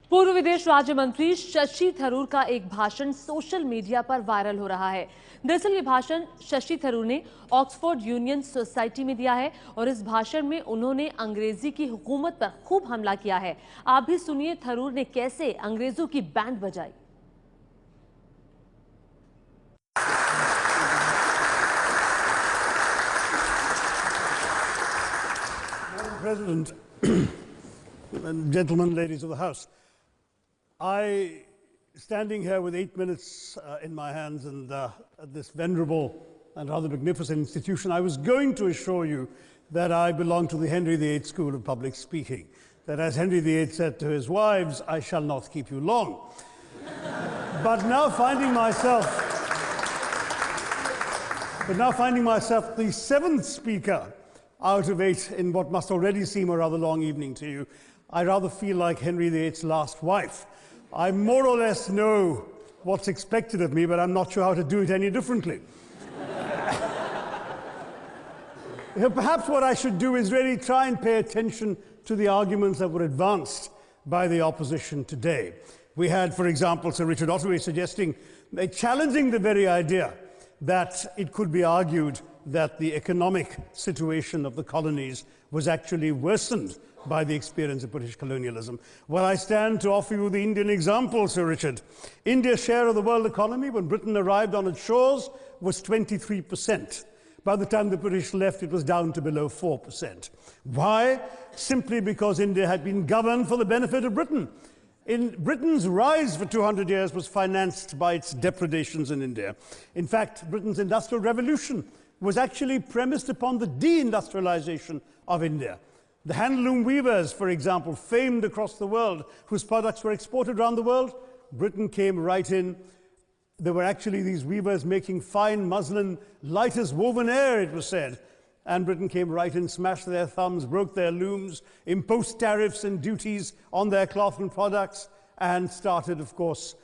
पूर्व विदेश राज्य मंत्री शशि थरूर का एक भाषण सोशल मीडिया पर वायरल हो रहा है। दरअसल ये भाषण शशि थरूर ने ऑक्सफोर्ड यूनियन सोसाइटी में दिया है और इस भाषण में उन्होंने अंग्रेजी की हुकूमत पर खूब हमला किया है। आप भी सुनिए थरूर ने कैसे अंग्रेजों की बैंड बजाई। President, and gentlemen, ladies of the House, standing here with 8 minutes in my hands and this venerable and rather magnificent institution, I was going to assure you that I belong to the Henry VIII School of Public Speaking, that as Henry VIII said to his wives, I shall not keep you long. But now finding myself the seventh speaker out of 8 in what must already seem a rather long evening to you, I rather feel like Henry VIII's last wife. I more or less know what's expected of me, but I'm not sure how to do it any differently. Perhaps what I should do is really try and pay attention to the arguments that were advanced by the opposition today. We had, for example, Sir Richard Ottaway suggesting, challenging the very idea that it could be argued that the economic situation of the colonies was actually worsened by the experience of British colonialism. Well, I stand to offer you the Indian example, Sir Richard. India's share of the world economy when Britain arrived on its shores was 23%. By the time the British left, it was down to below 4%. Why? Simply because India had been governed for the benefit of Britain. Britain's rise for 200 years was financed by its depredations in India. In fact, Britain's industrial revolution was actually premised upon the deindustrialization of India. The handloom weavers, for example, famed across the world, whose products were exported around the world, Britain came right in. There were actually these weavers making fine muslin, light as woven air, it was said. And Britain came right in, smashed their thumbs, broke their looms, imposed tariffs and duties on their cloth and products, and started, of course,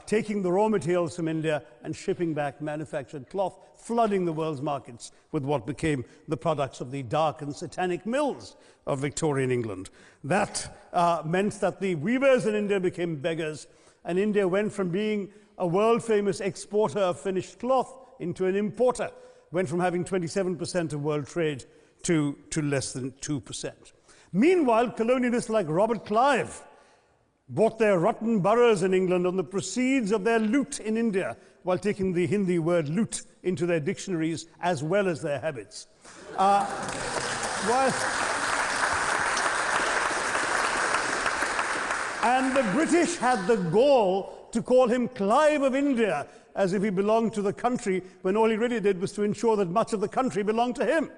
taking the raw materials from India and shipping back manufactured cloth, flooding the world's markets with what became the products of the dark and satanic mills of Victorian England. That meant that the weavers in India became beggars, and India went from being a world-famous exporter of finished cloth into an importer, went from having 27% of world trade to less than 2%. Meanwhile, colonialists like Robert Clive bought their rotten boroughs in England on the proceeds of their loot in India, while taking the Hindi word loot into their dictionaries as well as their habits. And the British had the gall to call him Clive of India, as if he belonged to the country, when all he really did was to ensure that much of the country belonged to him.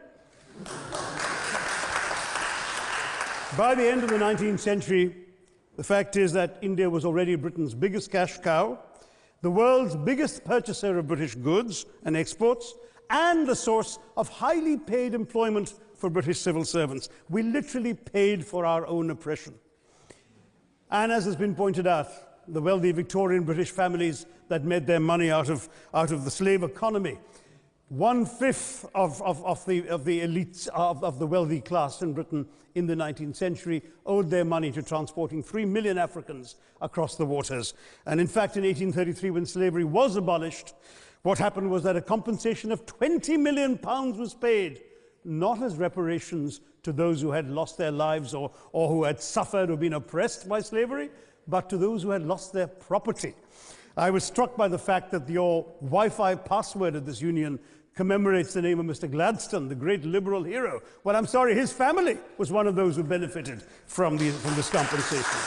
By the end of the 19th century, the fact is that India was already Britain's biggest cash cow, the world's biggest purchaser of British goods and exports, and the source of highly paid employment for British civil servants. We literally paid for our own oppression. And as has been pointed out, the wealthy Victorian British families that made their money out of the slave economy, 1/5 of the elites of the wealthy class in Britain in the 19th century owed their money to transporting 3 million Africans across the waters. And in fact, in 1833, when slavery was abolished, what happened was that a compensation of £20 million was paid, not as reparations to those who had lost their lives or who had suffered or been oppressed by slavery, but to those who had lost their property. I was struck by the fact that your Wi-Fi password of this union commemorates the name of Mr. Gladstone, the great liberal hero. Well, I'm sorry, his family was one of those who benefited from this compensation.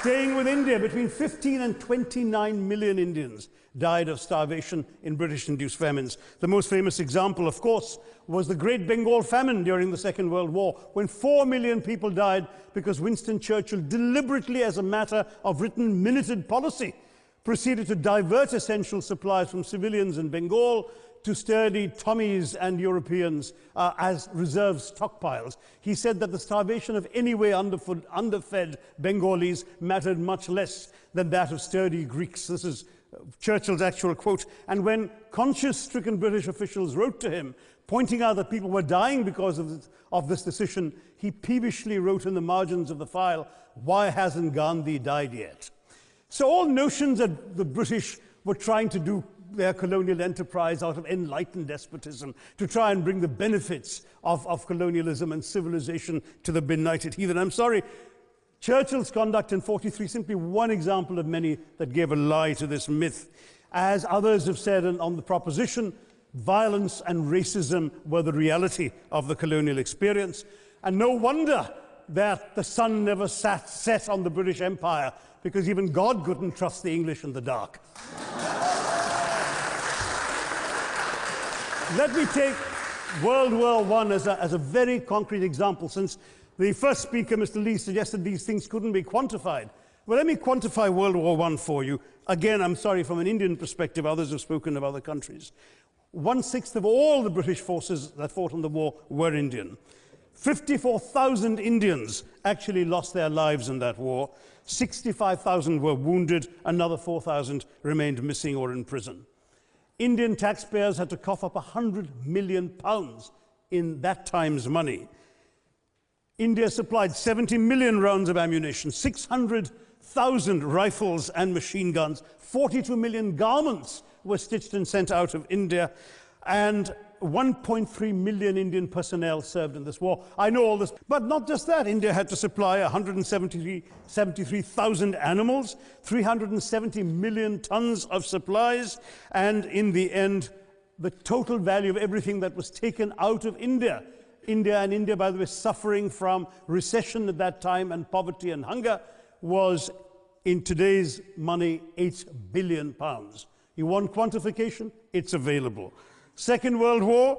Staying with India, between 15 and 29 million Indians died of starvation in British-induced famines. The most famous example, of course, was the Great Bengal Famine during the Second World War, when 4 million people died because Winston Churchill, deliberately as a matter of written minuted policy, proceeded to divert essential supplies from civilians in Bengal to sturdy Tommies and Europeans as reserve stockpiles. He said that the starvation of anyway underfed Bengalis mattered much less than that of sturdy Greeks. This is Churchill's actual quote. And when conscience-stricken British officials wrote to him Pointing out that people were dying because of this decision, he peevishly wrote in the margins of the file, "Why hasn't Gandhi died yet?" So all notions that the British were trying to do their colonial enterprise out of enlightened despotism to try and bring the benefits of colonialism and civilization to the benighted heathen. I'm sorry, Churchill's conduct in 43 is simply one example of many that gave a lie to this myth. As others have said on the proposition, violence and racism were the reality of the colonial experience. And no wonder that the sun never set on the British Empire, because even God couldn't trust the English in the dark. Let me take World War I as a very concrete example, since the first speaker, Mr. Lee, suggested these things couldn't be quantified. Well, let me quantify World War I for you. Again, I'm sorry, from an Indian perspective, others have spoken of other countries. 1/6 of all the British forces that fought in the war were Indian. 54,000 Indians actually lost their lives in that war. 65,000 were wounded. Another 4,000 remained missing or in prison. Indian taxpayers had to cough up £100 million in that time's money. India supplied 70 million rounds of ammunition, 600,000 rifles and machine guns, 42 million garments were stitched and sent out of India, and 1.3 million Indian personnel served in this war. I know all this, but not just that. India had to supply 173,000 animals, 370 million tons of supplies, and in the end, the total value of everything that was taken out of India, India, by the way, suffering from recession at that time and poverty and hunger, was, in today's money, £8 billion. You want quantification? It's available. Second World War,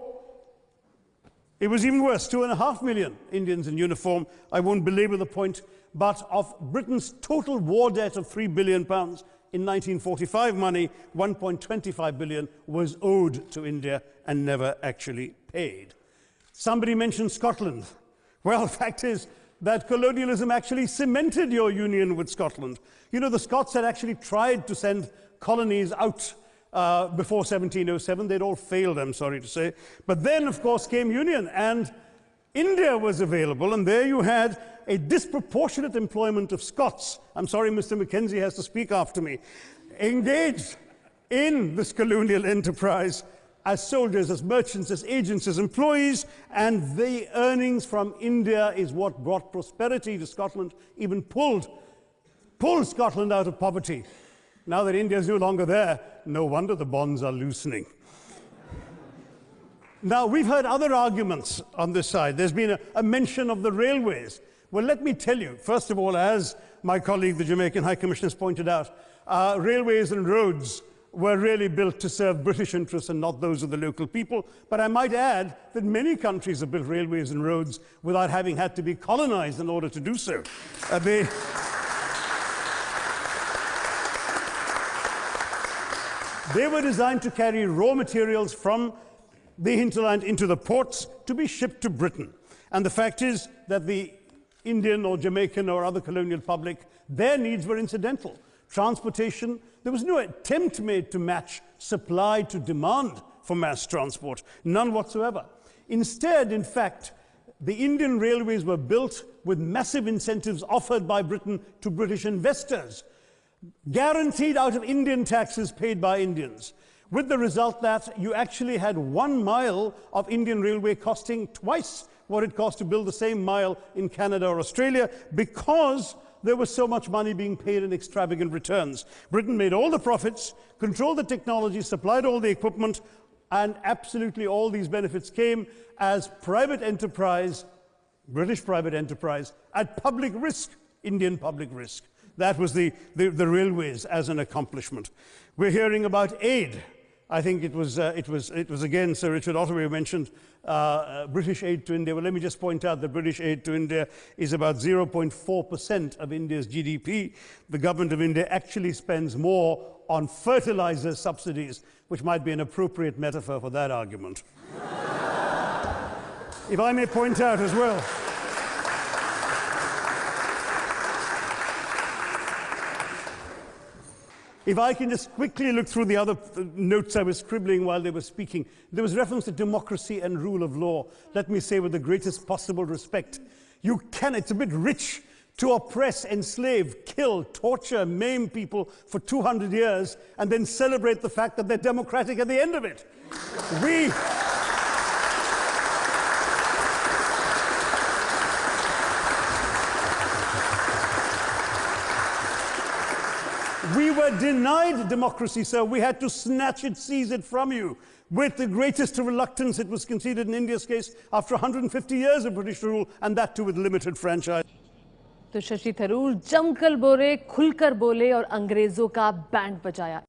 it was even worse, 2.5 million Indians in uniform. I won't belabor the point, but of Britain's total war debt of £3 billion, in 1945 money, 1.25 billion was owed to India and never actually paid. Somebody mentioned Scotland. Well, the fact is that colonialism actually cemented your union with Scotland. You know, the Scots had actually tried to send colonies out before 1707. They'd all failed, I'm sorry to say. But then, of course, came union, and India was available, and there you had a disproportionate employment of Scots. I'm sorry, Mr. Mackenzie has to speak after me. Engaged in this colonial enterprise as soldiers, as merchants, as agents, as employees, and the earnings from India is what brought prosperity to Scotland, even pulled Scotland out of poverty. Now that India is no longer there, no wonder the bonds are loosening. Now, we've heard other arguments on this side. There's been a mention of the railways. Well, let me tell you, first of all, as my colleague, the Jamaican High Commissioner, has pointed out, railways and roads were really built to serve British interests and not those of the local people. But I might add that many countries have built railways and roads without having had to be colonized in order to do so. They were designed to carry raw materials from the hinterland into the ports to be shipped to Britain. And the fact is that the Indian or Jamaican or other colonial public, their needs were incidental. Transportation, there was no attempt made to match supply to demand for mass transport, none whatsoever. Instead, in fact, the Indian railways were built with massive incentives offered by Britain to British investors, guaranteed out of Indian taxes paid by Indians, with the result that you actually had 1 mile of Indian railway costing twice what it cost to build the same mile in Canada or Australia, because there was so much money being paid in extravagant returns. Britain made all the profits, controlled the technology, supplied all the equipment, and absolutely all these benefits came as private enterprise, British private enterprise, at public risk, Indian public risk. That was the railways as an accomplishment. We're hearing about aid. I think it was again Sir Richard Ottaway who mentioned British aid to India. Well, let me just point out that British aid to India is about 0.4% of India's GDP. The government of India actually spends more on fertilizer subsidies, which might be an appropriate metaphor for that argument. If I may point out as well, If I can just quickly look through the other notes I was scribbling while they were speaking, there was reference to democracy and rule of law. Let me say with the greatest possible respect, it's a bit rich to oppress, enslave, kill, torture, maim people for 200 years and then celebrate the fact that they're democratic at the end of it. We were denied democracy, sir. We had to snatch it, seize it from you. With the greatest reluctance, it was conceded in India's case after 150 years of British rule, and that too with limited franchise. तो शशि थरूर जमकर बोले, खुलकर बोले और अंग्रेजों का band बजाया।